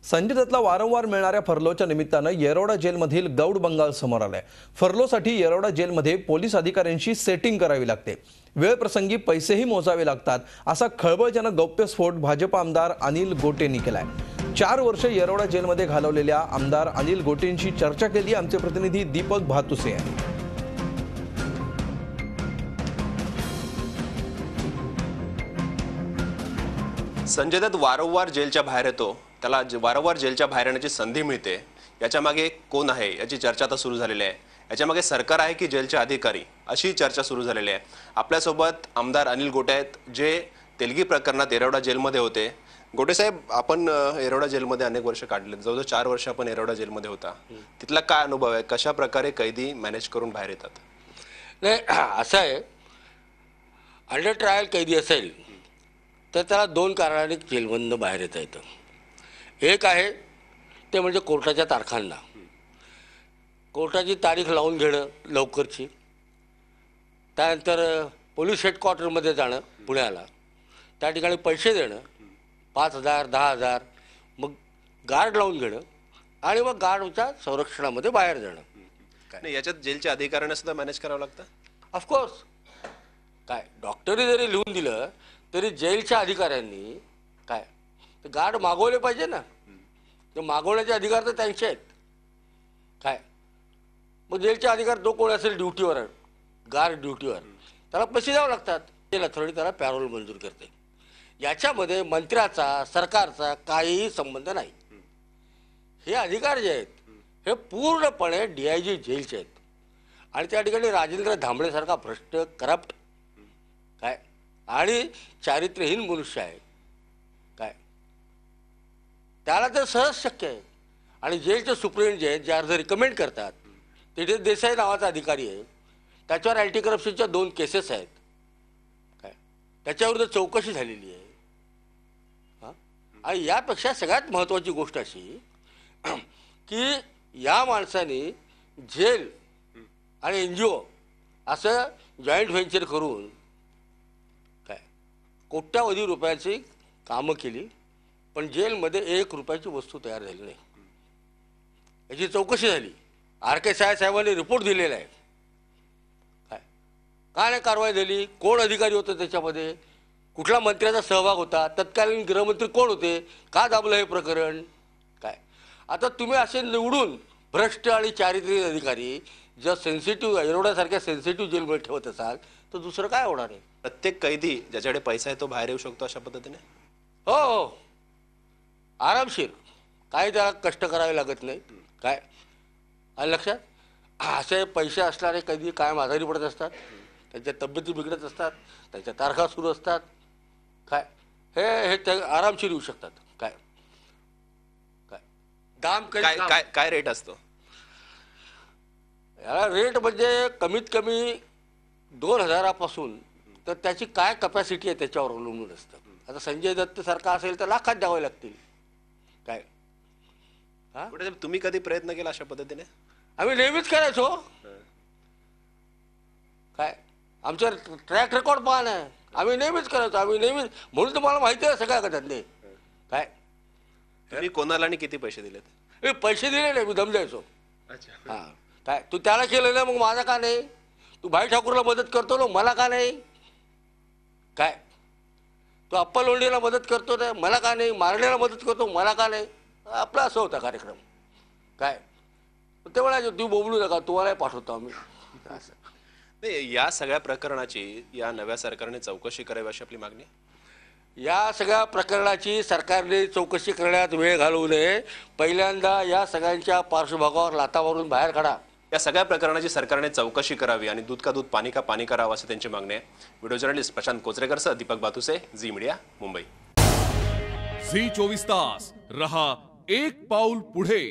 संजय दत्तला वारंवार मिळणाऱ्या फरलोच्या निमित्तानं येरवडा जेलमधील गौड बंगाल समोर आलाय। फरलोसाठी येरवडा जेलमध्ये पोलीस अधिकाऱ्यांशी सेटिंग करावी लागते, वेळ प्रसंगी पैसेही मोजावे लागतात, असा खळबळजनक गौप्यस्फोट भाजप आमदार अनिल गोटेंनी केलाय। 4 वर्ष येरवडा जेलमध्ये घालवलेल्या आमदार अनिल गोटेंशी चर्चा केली आमचे प्रतिनिधी दीपक भातुसे यांनी। संजय दत्त वारंवार जेलच्या बाहेर येतो, त्याला वारंवार जेलच्या बाहेर येण्याची संधी मिळते, याच्या मागे कोण आहे याची चर्चा आता सुरू झालेली आहे। याच्या मागे सरकार आहे की जेलचे अधिकारी, अशी चर्चा सुरू झालेली आहे। आपल्यासोबत आमदार अनिल गोटे आहेत, जे तेलगी प्रकरणात येरवडा जेलमध्ये होते। गोटे साहेब, आपण येरवडा जेलमध्ये अनेक वर्ष काढले, जवळजवळ 4 वर्ष आपण येरवडा जेलमध्ये होता, तिथला काय अनुभव आहे? कशा प्रकारे कैदी मॅनेज करून बाहेर येतात? नाही, असं आहे, अंडर ट्रायल कैदी असेल तर त्याला 2 कारणांनी जेलमधून बाहेर येता येतं। एक आहे ते म्हणजे कोर्टाच्या तारखांना, कोर्टाची तारीख लावून घेणं लवकरची, त्यानंतर पोलीस हेडक्वार्टरमध्ये जाणं पुण्याला, त्या ठिकाणी पैसे देणं 5,000 10,000, मग गार्ड लावून घेणं आणि मग गार्डच्या संरक्षणामध्ये बाहेर जाणं। नाही, याच्यात जेलच्या अधिकाऱ्यांना सुद्धा मॅनेज करावं लागतं ऑफकोर्स। काय डॉक्टरने जरी लिहून दिलं तरी जेलच्या अधिकाऱ्यांनी काय ते गार्ड मागवले पाहिजे ना, ते मागवण्याचे अधिकार तर त्यांचे आहेत। काय मग जेलचे अधिकार जो कोण असेल ड्युटीवर, गार्ड ड्युटीवर, त्याला पैसे द्यावे लागतात। जेल अथॉरिटी त्याला पॅरोल मंजूर करते। याच्यामध्ये मंत्र्याचा, सरकारचा काहीही संबंध नाही। हे अधिकार जे आहेत हे पूर्णपणे DIG जेलचे आहेत आणि त्या ठिकाणी राजेंद्र धांबळेसारखा भ्रष्ट, करप्ट काय आणि चारित्र्यहीन मनुष्य आहे काय, त्याला तर सहज शक्य आहे। आणि जेलचे सुप्रिंटेंडेंट जे आहेत, जे अर्ज रिकमेंड करतात, तिथे देसाई नावाचा अधिकारी आहे, त्याच्यावर अँटी करप्शनच्या 2 केसेस आहेत काय, त्याच्याविरुद्ध चौकशी झालेली आहे। हां, आणि यापेक्षा सगळ्यात महत्त्वाची गोष्ट अशी की या माणसाने जेल आणि NGO असं जॉईंट व्हेंचर करून काय कोट्यावधी रुपयाची कामं केली, पण जेलमध्ये 1 रुपयाची वस्तू तयार झाली नाही। याची चौकशी झाली, RK साहेबांनी रिपोर्ट दिलेला आहे। काय का नाही कारवाई झाली? कोण अधिकारी होतं त्याच्यामध्ये? कुठला मंत्र्याचा सहभाग होता? तत्कालीन गृहमंत्री कोण होते? का दाबलं हे प्रकरण? काय आता तुम्ही असे निवडून भ्रष्ट आणि चारित्र्यहीन अधिकारी जर सेन्सिटिव्ह येरवड्यासारख्या सेन्सिटिव्ह जेलमध्ये ठेवत असाल तर दुसरं काय होणार आहे? प्रत्येक कैदी ज्याच्याकडे पैसा आहे तो बाहेर येऊ शकतो अशा पद्धतीने? हो हो, आरामशीर, काही त्याला कष्ट करावे लागत नाही। काय आलं लक्षात? असे पैसे असणारे कैदी कायम आजारी पडत असतात, त्यांच्या तब्येती बिघडत असतात, त्यांच्या तारखा सुरू असतात। काय हे ते आरामशीर येऊ शकतात। काय काय दाम काय रेट असतो याला? रेट म्हणजे कमीत कमी 2,000 पासून तर त्याची काय कपॅसिटी आहे त्याच्यावर अवलंबून असतं। आता संजय दत्त सारखा असेल तर लाखात द्यावे लागतील। काय हां, तुम्ही कधी प्रयत्न केला अशा पद्धतीने? आम्ही नेहमीच करायचो। काय आमचं ट्रॅक रेकॉर्ड पाहणं आहे, आम्ही नेहमीच करायचो, आम्ही नेहमीच, म्हणून तुम्हाला माहिती आहे सगळ्या कथातले। काय तुम्ही कोणाला आणि किती पैसे दिलेत? मी पैसे दिले नाही, मी दम द्यायचो। हां, काय तू त्याला केलं ना, मग माझा का नाही? तू भाई ठाकूरला मदत करतो ना, मला का नाही? काय तू अप्पा लोंढेला मदत करतो ना, मला का नाही? मारण्याला मदत करतो, मला का नाही? आपला असं होता कार्यक्रम। काय ते म्हणायचे तू बोबलू नका, तुम्हालाही पाठवतो आम्ही। असं नाही, या सगळ्या प्रकरणाची या नव्या सरकारने चौकशी करावी अशी आपली मागणी आहे। या सगळ्या प्रकरणाची सरकारने चौकशी करण्यात वेळ घालवू नये। पहिल्यांदा या सगळ्यांच्या पार्श्वभागावर लाथा मारून बाहेर काढा। या सगळ्या प्रकरणाची सरकारने चौकशी करावी आणि दूध का दूध पाणी का पाणी करावं असं त्यांची मागणी आहे। व्हिडिओ जर्नलिस्ट प्रशांत कोचरेकरसह दीपक भातुसे, झी मीडिया, मुंबई। झी 24 तास रहा एक पाऊल पुढे।